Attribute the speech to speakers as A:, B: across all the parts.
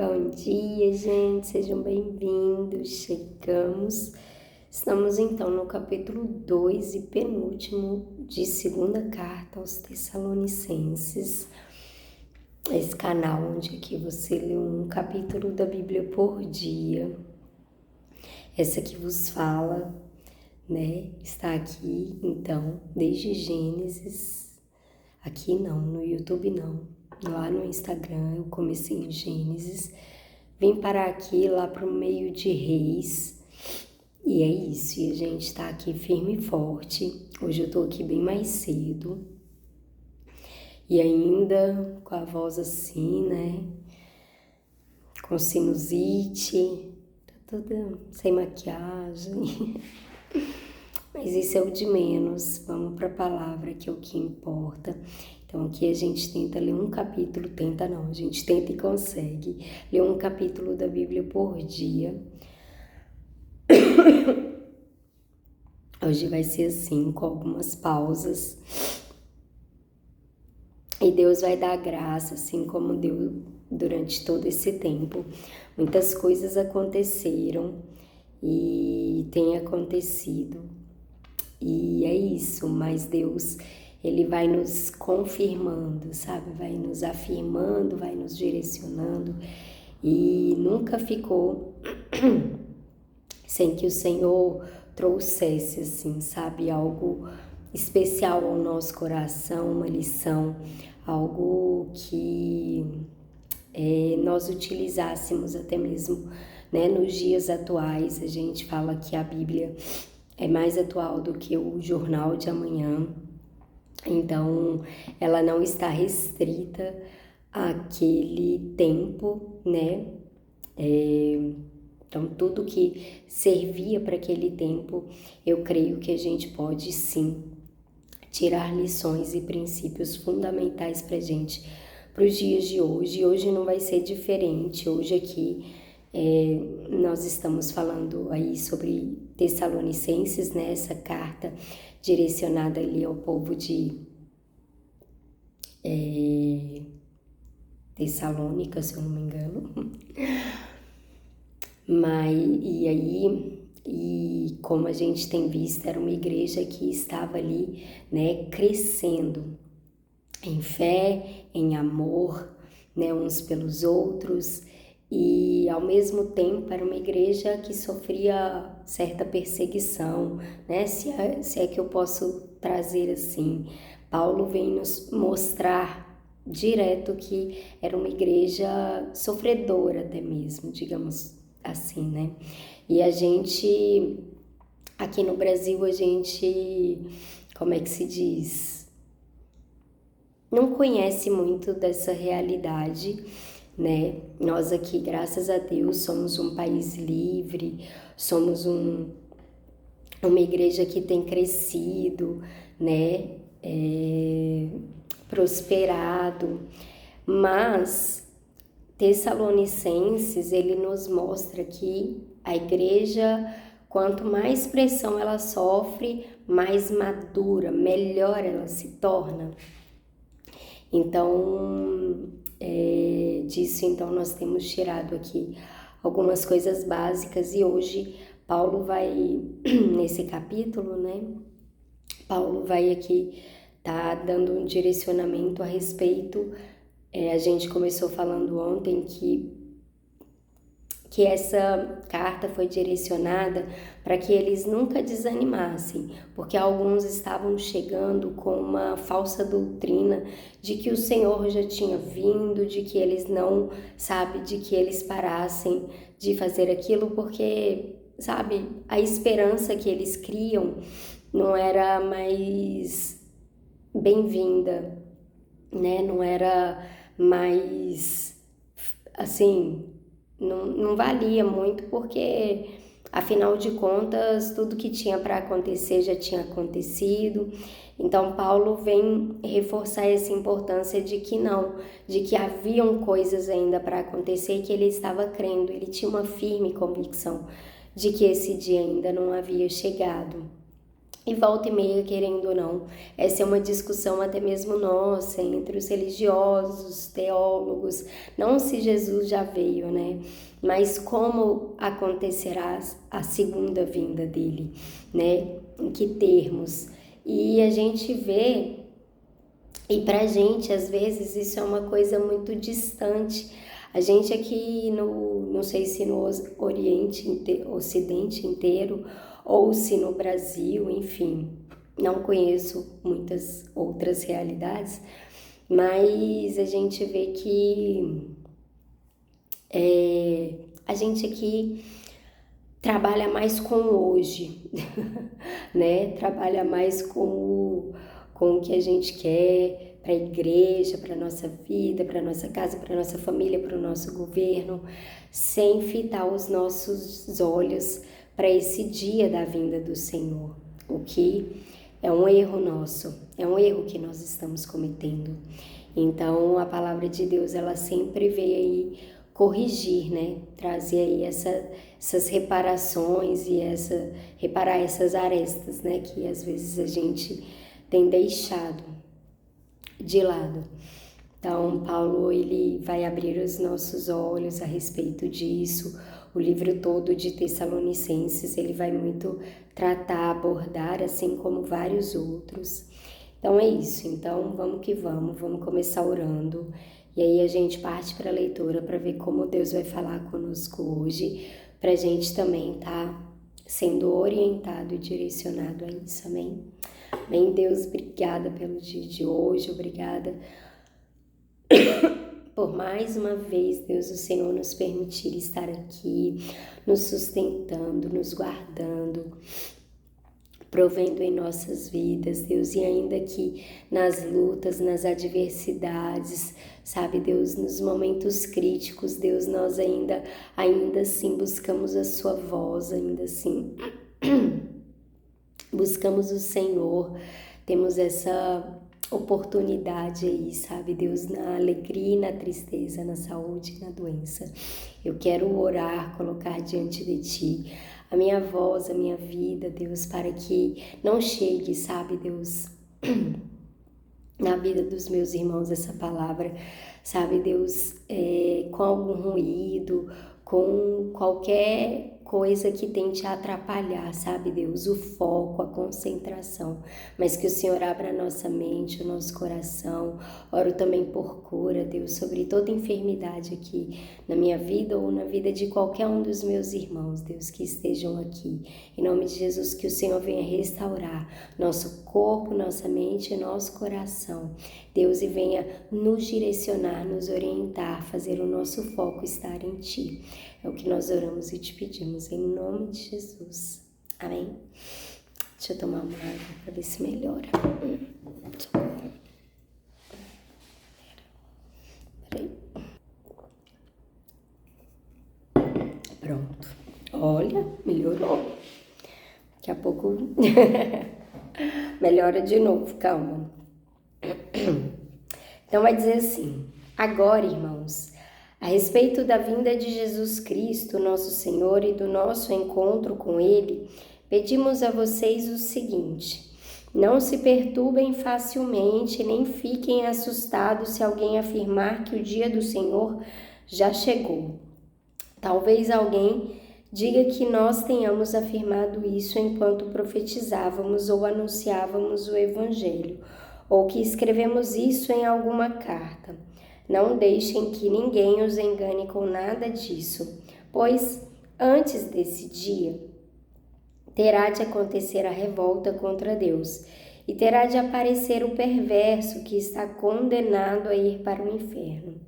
A: Bom dia, gente, sejam bem-vindos. Estamos então no capítulo 2 e penúltimo de segunda carta aos Tessalonicenses. Esse canal onde aqui você lê um capítulo da Bíblia por dia. Essa que vos fala, está aqui, então, desde Gênesis. Aqui não, no YouTube não. Lá no Instagram eu comecei em Gênesis, vim parar aqui lá para o meio de Reis, e é isso, e a gente tá aqui firme e forte. Hoje eu tô aqui bem mais cedo, e ainda com a voz assim, com sinusite, tá toda sem maquiagem, mas isso é o de menos. Vamos para a palavra, que é o que importa. Então aqui a gente tenta ler um capítulo, a gente tenta e consegue ler um capítulo da Bíblia por dia. Hoje vai ser assim, com algumas pausas. E Deus vai dar graça, assim como deu durante todo esse tempo. Muitas coisas aconteceram e tem acontecido. E é isso, mas Deus, Ele vai nos confirmando, sabe? Vai nos afirmando, vai nos direcionando. E nunca ficou sem que o Senhor trouxesse, assim, sabe? Algo especial ao nosso coração, uma lição, algo que nós utilizássemos até mesmo, nos dias atuais. A gente fala que a Bíblia é mais atual do que o jornal de amanhã, então ela não está restrita àquele tempo, Então tudo que servia para aquele tempo, eu creio que a gente pode sim tirar lições e princípios fundamentais para a gente, para os dias de hoje. E hoje não vai ser diferente. Hoje aqui nós estamos falando aí sobre Tessalonicenses, essa carta direcionada ali ao povo de Tessalônica, se eu não me engano. E como a gente tem visto, era uma igreja que estava ali, crescendo em fé, em amor, uns pelos outros. E ao mesmo tempo era uma igreja que sofria certa perseguição, se é que eu posso trazer assim. Paulo vem nos mostrar direto que era uma igreja sofredora até mesmo, digamos assim, E a gente, aqui no Brasil, como é que se diz? Não conhece muito dessa realidade, Nós aqui, graças a Deus, somos um país livre, somos uma igreja que tem crescido, prosperado, mas Tessalonicenses, ele nos mostra que a igreja, quanto mais pressão ela sofre, mais madura, melhor ela se torna. Então, disso então nós temos tirado aqui algumas coisas básicas, e hoje Paulo vai, nesse capítulo, Paulo vai aqui dando um direcionamento a respeito. A gente começou falando ontem que essa carta foi direcionada para que eles nunca desanimassem, porque alguns estavam chegando com uma falsa doutrina de que o Senhor já tinha vindo, de que eles de que eles parassem de fazer aquilo, porque, a esperança que eles criam não era mais bem-vinda, Não era mais, assim, não valia muito, porque, afinal de contas, tudo que tinha para acontecer já tinha acontecido. Então, Paulo vem reforçar essa importância de que haviam coisas ainda para acontecer e que ele estava crendo, ele tinha uma firme convicção de que esse dia ainda não havia chegado. E volta e meia, querendo ou não, essa é uma discussão até mesmo nossa, entre os religiosos, teólogos, não se Jesus já veio, né? Mas como acontecerá a segunda vinda dele, né? Em que termos? E a gente vê, e pra gente, às vezes, isso é uma coisa muito distante. A gente aqui não sei se no Ocidente inteiro, ou se no Brasil, enfim, não conheço muitas outras realidades, mas a gente vê que a gente aqui trabalha mais com o hoje, né? Trabalha mais com o que a gente quer para a igreja, para a nossa vida, para a nossa casa, para a nossa família, para o nosso governo, sem fitar os nossos olhos para esse dia da vinda do Senhor, o que é um erro nosso, é um erro que nós estamos cometendo. Então, a palavra de Deus, ela sempre veio aí corrigir, né? Trazer aí essas reparações e reparar essas arestas, né? Que às vezes a gente tem deixado de lado. Então, Paulo, ele vai abrir os nossos olhos a respeito disso. O livro todo de Tessalonicenses, ele vai muito tratar, abordar, assim como vários outros. Então, é isso. Então, vamos que vamos começar orando. E aí a gente parte para a leitura para ver como Deus vai falar conosco hoje, para a gente também tá sendo orientado e direcionado a isso, amém? Amém, Deus, obrigada pelo dia de hoje, obrigada por mais uma vez, Deus, o Senhor nos permitir estar aqui, nos sustentando, nos guardando, provendo em nossas vidas, Deus, e ainda que nas lutas, nas adversidades, sabe, Deus, nos momentos críticos, Deus, nós ainda assim buscamos a sua voz, ainda assim buscamos o Senhor, temos essa oportunidade aí, sabe, Deus, na alegria e na tristeza, na saúde e na doença. Eu quero orar, colocar diante de Ti a minha voz, a minha vida, Deus, para que não chegue, sabe, Deus, na vida dos meus irmãos essa palavra, sabe, Deus, com algum ruído, com qualquer coisa que tente atrapalhar, sabe, Deus, o foco, a concentração, mas que o Senhor abra a nossa mente, o nosso coração. Oro também por cura, Deus, sobre toda enfermidade aqui na minha vida ou na vida de qualquer um dos meus irmãos, Deus, que estejam aqui. Em nome de Jesus, que o Senhor venha restaurar nosso corpo, nossa mente e nosso coração, Deus, e venha nos direcionar, nos orientar, fazer o nosso foco estar em Ti. É o que nós oramos e te pedimos, em nome de Jesus. Amém? Deixa eu tomar uma água para ver se melhora. Peraí. Pronto. Olha, melhorou. Daqui a pouco melhora de novo, calma. Então vai dizer assim: agora, irmãos, a respeito da vinda de Jesus Cristo, nosso Senhor, e do nosso encontro com Ele, pedimos a vocês o seguinte: não se perturbem facilmente, nem fiquem assustados se alguém afirmar que o dia do Senhor já chegou. Talvez alguém diga que nós tenhamos afirmado isso enquanto profetizávamos ou anunciávamos o Evangelho, ou que escrevemos isso em alguma carta. Não deixem que ninguém os engane com nada disso, pois antes desse dia terá de acontecer a revolta contra Deus, e terá de aparecer o perverso que está condenado a ir para o inferno.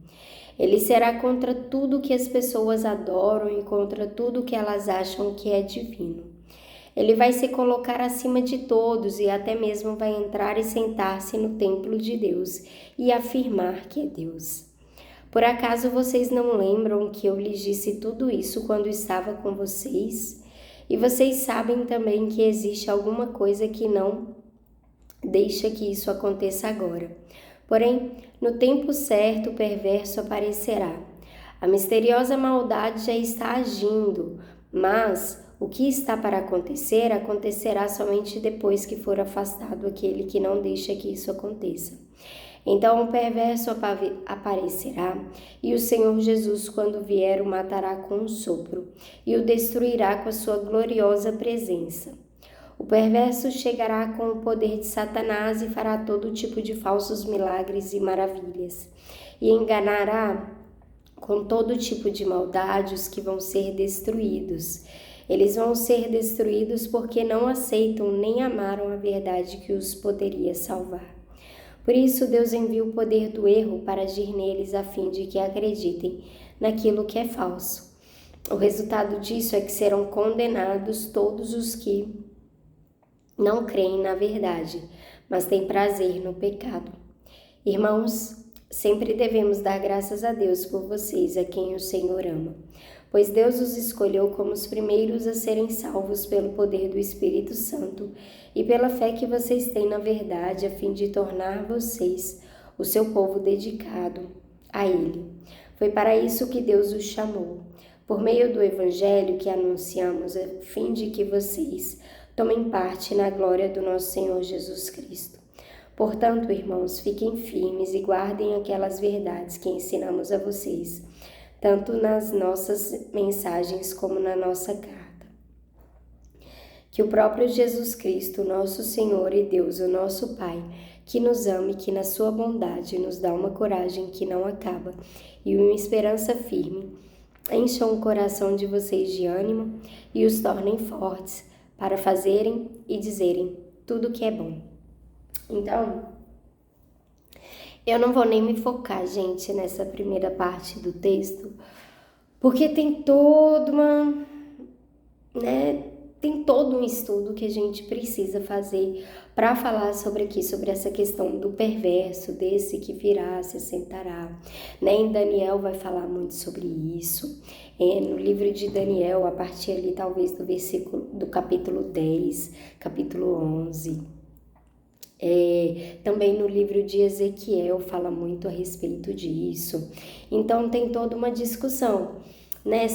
A: Ele será contra tudo que as pessoas adoram e contra tudo que elas acham que é divino. Ele vai se colocar acima de todos e até mesmo vai entrar e sentar-se no templo de Deus e afirmar que é Deus. Por acaso vocês não lembram que eu lhes disse tudo isso quando estava com vocês? E vocês sabem também que existe alguma coisa que não deixa que isso aconteça agora. Porém, no tempo certo o perverso aparecerá. A misteriosa maldade já está agindo, mas o que está para acontecer, acontecerá somente depois que for afastado aquele que não deixa que isso aconteça. Então o perverso aparecerá, e o Senhor Jesus, quando vier, o matará com um sopro, e o destruirá com a sua gloriosa presença. O perverso chegará com o poder de Satanás e fará todo tipo de falsos milagres e maravilhas, e enganará com todo tipo de maldade os que vão ser destruídos. Eles vão ser destruídos porque não aceitam nem amaram a verdade que os poderia salvar. Por isso, Deus envia o poder do erro para agir neles a fim de que acreditem naquilo que é falso. O resultado disso é que serão condenados todos os que não creem na verdade, mas têm prazer no pecado. Irmãos, sempre devemos dar graças a Deus por vocês, a quem o Senhor ama, pois Deus os escolheu como os primeiros a serem salvos pelo poder do Espírito Santo e pela fé que vocês têm na verdade, a fim de tornar vocês o seu povo dedicado a Ele. Foi para isso que Deus os chamou, por meio do Evangelho que anunciamos, a fim de que vocês tomem parte na glória do nosso Senhor Jesus Cristo. Portanto, irmãos, fiquem firmes e guardem aquelas verdades que ensinamos a vocês, tanto nas nossas mensagens como na nossa carta. Que o próprio Jesus Cristo, nosso Senhor e Deus, o nosso Pai, que nos ama e que na sua bondade nos dá uma coragem que não acaba e uma esperança firme, encham o coração de vocês de ânimo e os tornem fortes para fazerem e dizerem tudo que é bom. Então, eu não vou nem me focar, gente, nessa primeira parte do texto, porque tem todo um estudo que a gente precisa fazer para falar sobre essa questão do perverso, desse que virá, se assentará. Em Daniel vai falar muito sobre isso. No livro de Daniel, a partir ali talvez do capítulo 10, capítulo 11. Também no livro de Ezequiel fala muito a respeito disso. Então tem toda uma discussão,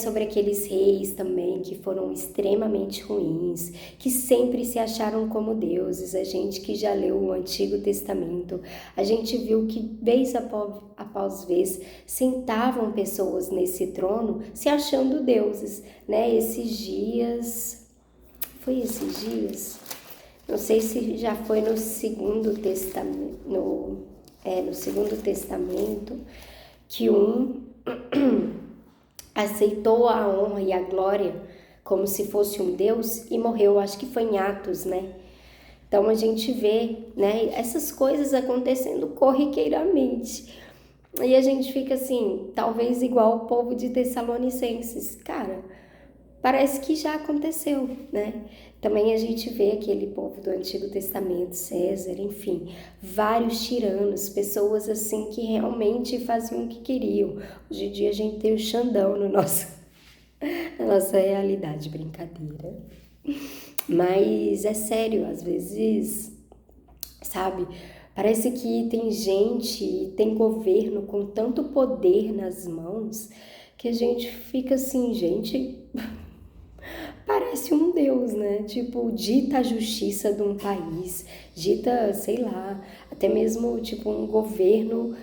A: sobre aqueles reis também que foram extremamente ruins, que sempre se acharam como deuses. A gente que já leu o Antigo Testamento, a gente viu que vez após vez sentavam pessoas nesse trono se achando deuses, esses dias, não sei se já foi no Segundo Testamento, no Segundo Testamento, que aceitou a honra e a glória como se fosse um Deus e morreu, acho que foi em Atos, Então a gente vê, essas coisas acontecendo corriqueiramente. E a gente fica assim, talvez igual o povo de Tessalonicenses, cara, parece que já aconteceu, Também a gente vê aquele povo do Antigo Testamento, César, enfim, vários tiranos, pessoas assim que realmente faziam o que queriam. Hoje em dia a gente tem o Xandão na nossa realidade, brincadeira. Mas é sério, às vezes, parece que tem gente, tem governo com tanto poder nas mãos que a gente fica assim, gente... Parece um Deus, dita a justiça de um país, dita, sei lá, até mesmo um governo,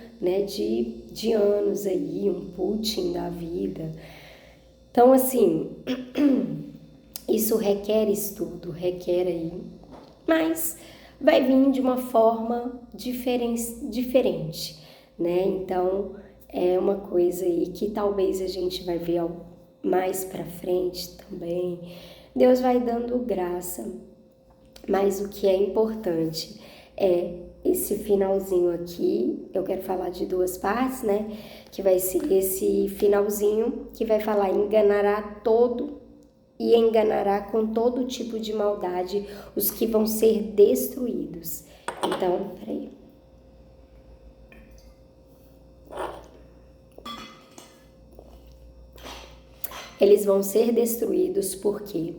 A: de anos aí, um Putin da vida. Então, assim, isso requer estudo, requer aí, mas vai vir de uma forma diferente, Então, é uma coisa aí que talvez a gente vai ver mais para frente também. Deus vai dando graça, mas o que é importante é esse finalzinho aqui. Eu quero falar de duas partes, que vai ser esse finalzinho que vai falar enganará com todo tipo de maldade os que vão ser destruídos. Então, peraí. Eles vão ser destruídos porque...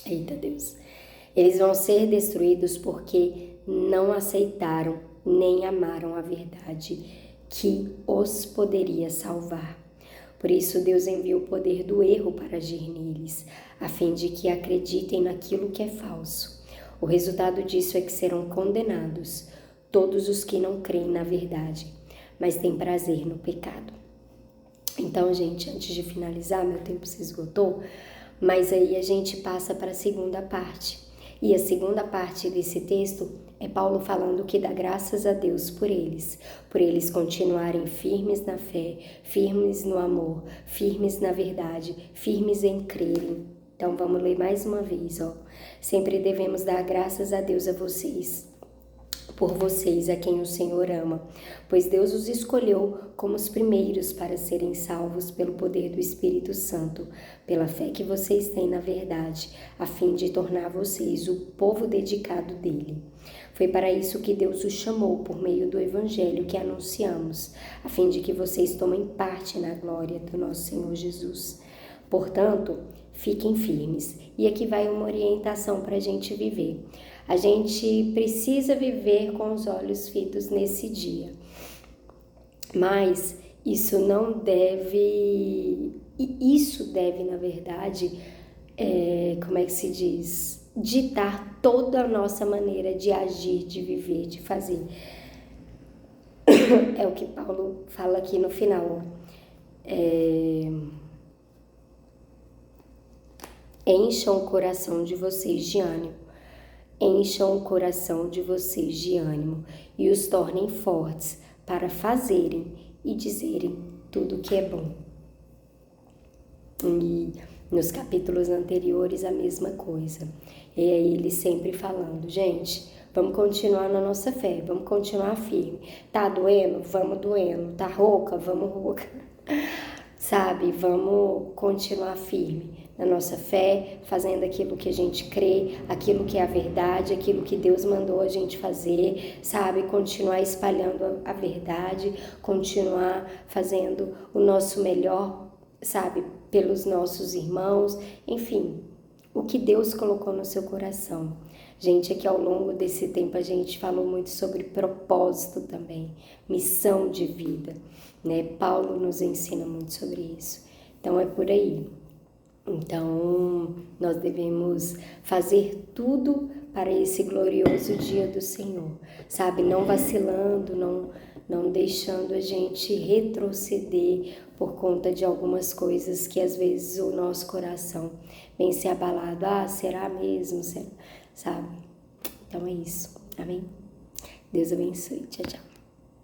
A: Eita Deus! Eles vão ser destruídos porque não aceitaram nem amaram a verdade que os poderia salvar. Por isso Deus envia o poder do erro para agir neles, a fim de que acreditem naquilo que é falso. O resultado disso é que serão condenados todos os que não creem na verdade, mas têm prazer no pecado. Então, gente, antes de finalizar, meu tempo se esgotou, mas aí a gente passa para a segunda parte. E a segunda parte desse texto é Paulo falando que dá graças a Deus por eles continuarem firmes na fé, firmes no amor, firmes na verdade, firmes em crerem. Então vamos ler mais uma vez, ó. Sempre devemos dar graças a Deus por vocês a quem o Senhor ama, pois Deus os escolheu como os primeiros para serem salvos pelo poder do Espírito Santo, pela fé que vocês têm na verdade, a fim de tornar vocês o povo dedicado dele. Foi para isso que Deus os chamou por meio do Evangelho que anunciamos, a fim de que vocês tomem parte na glória do nosso Senhor Jesus. Portanto, fiquem firmes. E aqui vai uma orientação para a gente viver. A gente precisa viver com os olhos fitos nesse dia. Mas isso não deve... Isso deve, na verdade, como é que se diz? Ditar toda a nossa maneira de agir, de viver, de fazer. É o que Paulo fala aqui no final. Encham o coração de vocês de ânimo. Encham o coração de vocês de ânimo e os tornem fortes para fazerem e dizerem tudo o que é bom. E nos capítulos anteriores a mesma coisa. E aí ele sempre falando, gente, vamos continuar na nossa fé, vamos continuar firme. Tá doendo? Vamos doendo. Tá rouca? Vamos rouca. Sabe, vamos continuar firme na nossa fé, fazendo aquilo que a gente crê, aquilo que é a verdade, aquilo que Deus mandou a gente fazer, sabe, continuar espalhando a verdade, continuar fazendo o nosso melhor, sabe, pelos nossos irmãos, enfim, o que Deus colocou no seu coração. Gente, aqui ao longo desse tempo a gente falou muito sobre propósito também, missão de vida, né? Paulo nos ensina muito sobre isso. Então é por aí. Então nós devemos fazer tudo para esse glorioso dia do Senhor, sabe? Não vacilando, não deixando a gente retroceder por conta de algumas coisas que às vezes o nosso coração vem se abalado. Ah, será mesmo? Será? Sabe? Então é isso. Amém? Deus abençoe. Tchau, tchau.